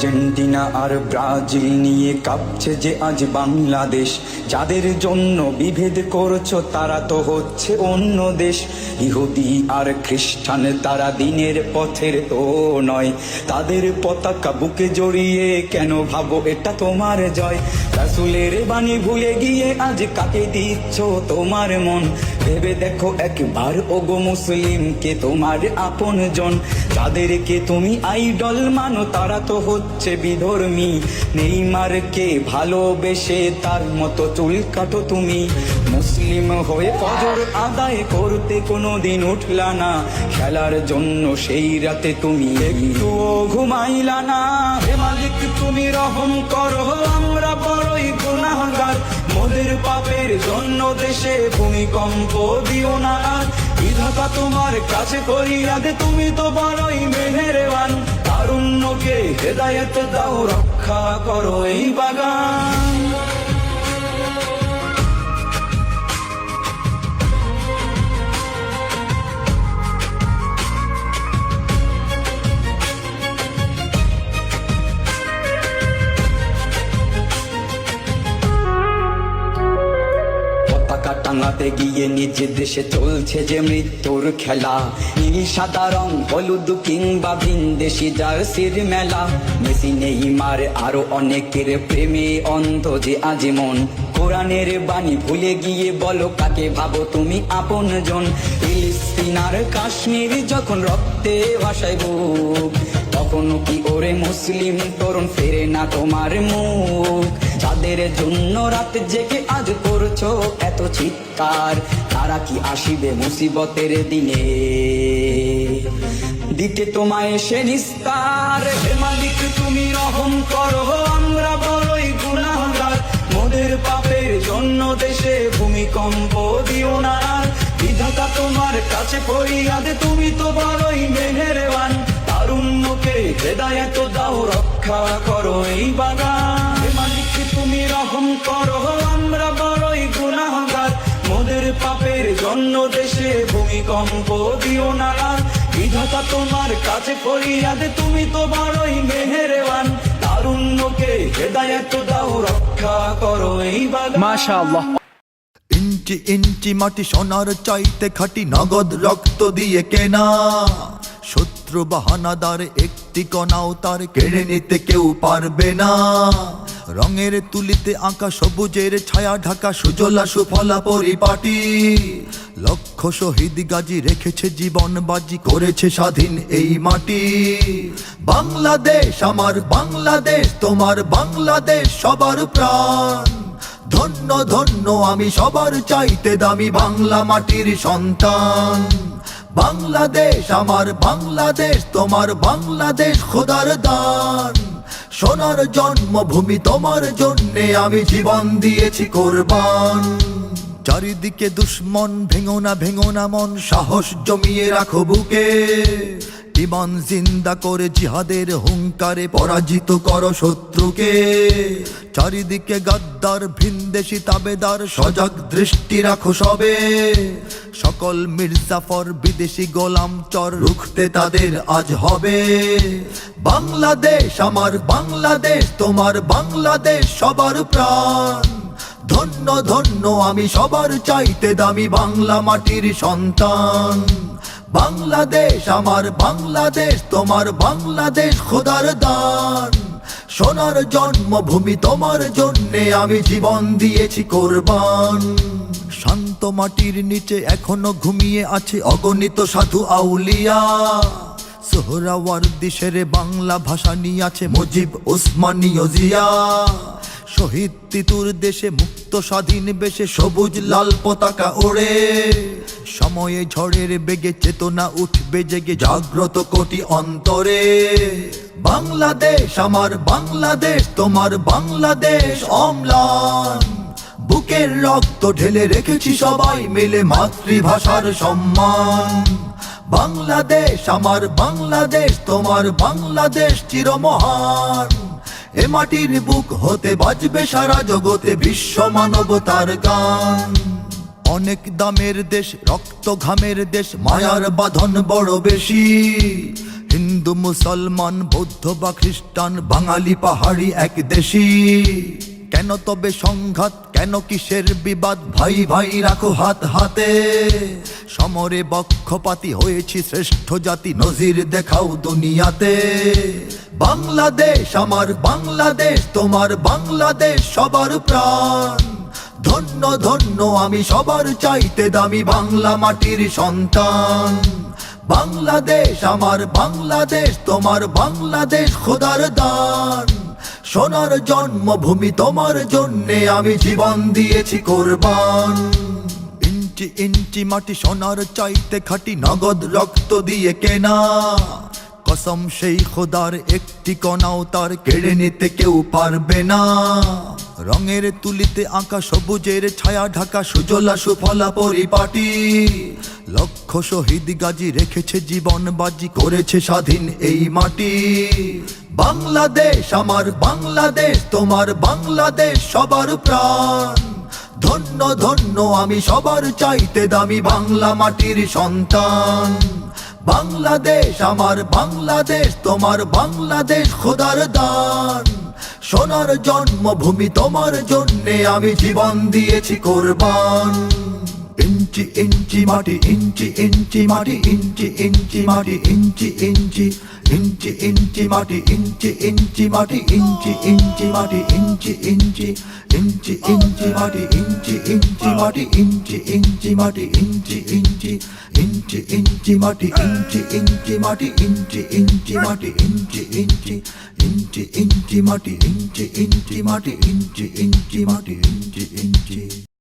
Argentina আর Brazil নিয়ে কাঁপছে যে আজ বাংলাদেশ। যাদের জন্য বিভেদ করছো তারা তো হচ্ছে অন্য দেশ। ইহুদি আর খ্রিস্টান তারা দিনের পথের তো নয়, তাদের পতাকা বুকে জড়িয়ে কেন ভাবো এটা তোমার জয়? রাসূলের বাণী ভুলে গিয়ে আজ কাকে দিচ্ছ তোমার মন? ভেবে দেখো একবার ওগো মুসলিম, কে তোমার আপন জন? যাদেরকে তুমি আইডল মানো তারা তো হচ্ছে বিধর্মী। নেইমারকে ভালোবেসে তার মতো চুল কাটো তুমি। মুসলিম হয়ে ফজর আদায় করতে কোনোদিন উঠলা না, খেলার জন্য সেই রাতে তুমি একটুও ঘুমাইলা না। হে মালিক তুমি রহম করো, আমরা বড়ই গুনাহগার। মোদের পাপের জন্য দেশে ভূমিকম্প দিও না আর। বিধাতা তোমার কাছে ফরিয়াদ, তুমি তো বড়ই মেহেরবান। তারুণ্যকে হেদায়েত দাও, রক্ষা করো এই বাগান। পতাকা টাঙাতে গিয়ে নিজ দেশে চলছে যে মৃত্যুর খেলা। নীল সাদা রং হলুদ কিংবা ভিনদেশি জার্সির মেলা। মেসি নেইমার আরো অনেকের প্রেমে অন্ধ যে আজ মন। কোরআনের বাণী ভুলে গিয়ে বলো কাকে ভাবো তুমি আপন জন? ফিলিস্তিন আর কাশ্মীর যখন রক্তে ভাসায় বুক, তখনও কি ওরে মুসলিম তরুণ ফেরে না তোমার মুখ? যাদের জন্য রাত জেগে আজ করছো এত চিৎকার, তারা কি আসিবে মুসিবতের দিনে দিতে তোমায় এসে নিস্তার? হে মালিক তুমি রহম করো, আমরা বড়ই গুনাহগার। মোদের পাপের জন্য দেশে ভূমিকম্প দিও না আর। বিধাতা তোমার কাছে ফরিয়াদ, তুমি তো বড়ই মেহেরবান। তারুণ্যকে হেদায়েত দাও, রক্ষা করো এই বাগান। হে মালিক তুমি রহম করো, আমরা বড়ই গুনাহগার। মোদের পাপের জন্য দেশে ভূমিকম্প দিও না আর। বিধাতা তোমার কাছে ফরিয়াদ, তুমি তো বড়ই মেহেরবান। তারুণ্যকে হেদায়েত দাও, রক্ষা করো এই বাগান। মাশাআল্লাহ। ইঞ্চি ইঞ্চি মাটি সোনার চাইতে খাঁটি, নগদ রক্ত দিয়ে কেনা। শত্রু বাহানাদার একটি কণাও তার কেড়ে নিতে কেউ পারবে না। রঙের তুলিতে আঁকা সবুজের ছায়া ঢাকা সুজলা সুফলা পরিপাটি। লক্ষ শহীদ গাজী রেখেছে জীবন বাজি, করেছে স্বাধীন এই মাটি। বাংলাদেশ আমার বাংলাদেশ, তোমার বাংলাদেশ সবার প্রাণ। ধন্য ধন্য আমি সবার চাইতে দামি বাংলা মাটির সন্তান। বাংলাদেশ আমার বাংলাদেশ, তোমার বাংলাদেশ খোদার দান। সোনার জন্মভূমি তোমার জন্যে আমি জীবন দিয়েছি কোরবান। চারিদিকে দুশ্মন, ভেঙো না মন, সাহস জমিয়ে রাখো বুকে। ইমান জিন্দা করে জিহাদের হুঙ্কারে পরাজিত করো শত্রুকে। চারিদিকে গাদ্দার ভিনদেশি তাবেদার, সজাগ দৃষ্টি রাখো সবে। সকল মির্জাফর বিদেশি গোলাম চর, রুখতে তাদের আজ হবে। বাংলাদেশ আমার বাংলাদেশ, তোমার বাংলাদেশ সবার প্রাণ। ধন্য ধন্য আমি সবার চাইতে দামি বাংলা মাটির সন্তান। বাংলাদেশ আমার বাংলাদেশ, তোমার বাংলাদেশ খোদার দান। সোনার জন্মভূমি তোমার জন্যে আমি জীবন দিয়েছি কোরবান। শান্ত মাটির নিচে এখনো ঘুমিয়ে আছে অগণিত সাধু আউলিয়া। সোহরাওয়ার্দী শেরে বাংলা ভাষা নিয়ে আছে মুজিব, ওসমানী ও জিয়া। শহীদ তিতুর দেশে মুক্ত স্বাধীন বেশে সবুজ লাল পতাকা ওড়ে। সময়ে ঝড়ের বেগে চেতনা উঠবে জেগে, জাগ্রত কোটি অন্তরে। বাংলাদেশ আমার বাংলাদেশ, তোমার বাংলাদেশ অম্লান। বুকের রক্ত ঢেলে রেখেছি সবাই মিলে মাতৃভাষার সম্মান। বাংলাদেশ আমার বাংলাদেশ, তোমার বাংলাদেশ চিরমহান। এ মাটির বুক হতে বাজবে সারা জগতে বিশ্ব মানবতার গান। অনেক দামের দেশ, রক্ত ঘামের দেশ, মায়ার বাঁধন বড় বেশি। হিন্দু মুসলমান বৌদ্ধ বা খ্রিস্টান বাঙালি পাহাড়ি এক দেশি। কেন তবে সংঘাত, কেন কিসের বিবাদ, ভাই ভাই রাখো হাত হাতে। সমরে বক্ষপাতী হয়েছি শ্রেষ্ঠ জাতি, নজির দেখাও দুনিয়াতে। বাংলাদেশ আমার বাংলাদেশ, তোমার বাংলাদেশ সবার প্রাণ। ধন্য ধন্য আমি সবার চাইতে দামি বাংলা মাটির সন্তান। বাংলাদেশ আমার বাংলাদেশ, তোমার বাংলাদেশ খোদার দান। সোনার জন্মভূমি তোমার জন্যে আমি জীবন দিয়েছি কোরবান। ইঞ্চি ইঞ্চি মাটি সোনার চাইতে খাঁটি, নগদ রক্ত দিয়ে কেনা। কসম সেই খোদার একটি কণাও তার কেড়ে নিতে কেউ পারবে না। রঙের তুলিতে আঁকা সবুজের ছায়া ঢাকা সুজলা সুফলা পরিপাটি। লক্ষ শহীদ গাজী রেখেছে জীবন বাজি, করেছে স্বাধীন এই মাটি। বাংলাদেশ আমার বাংলাদেশ, তোমার বাংলাদেশ সবার প্রাণ। ধন্য ধন্য আমি সবার চাইতে দামি বাংলা মাটির সন্তান। বাংলাদেশ আমার বাংলাদেশ, তোমার বাংলাদেশ খোদার দান। সোনার জন্মভূমি তোমার জন্যে আমি জীবন দিয়েছি কোরবান। ইঞ্চি ইঞ্চি মাটি, ইঞ্চি ইঞ্চি মাটি, ইঞ্চি ইঞ্চি মাটি, ইঞ্চি ইঞ্চি ইঞ্চি ইঞ্চি মাটি, ইঞ্চি ইঞ্চি মাটি, ইঞ্চি ইঞ্চি মাটি, ইঞ্চি ইঞ্চি ইঞ্চি ইঞ্চি মাটি, ইঞ্চি ইঞ্চি মাটি, ইঞ্চি ইঞ্চি মাটি, ইঞ্চি ইঞ্চি ইঞ্চি ইঞ্চি মাটি, ইঞ্চি ইঞ্চি মাটি, ইঞ্চি ইঞ্চি মাটি, ইঞ্চি ইঞ্চি ইঞ্চি ইঞ্চি মাটি, ইঞ্চি ইঞ্চি মাটি, ইঞ্চি ইঞ্চি মাটি, ইঞ্চি ইঞ্চি।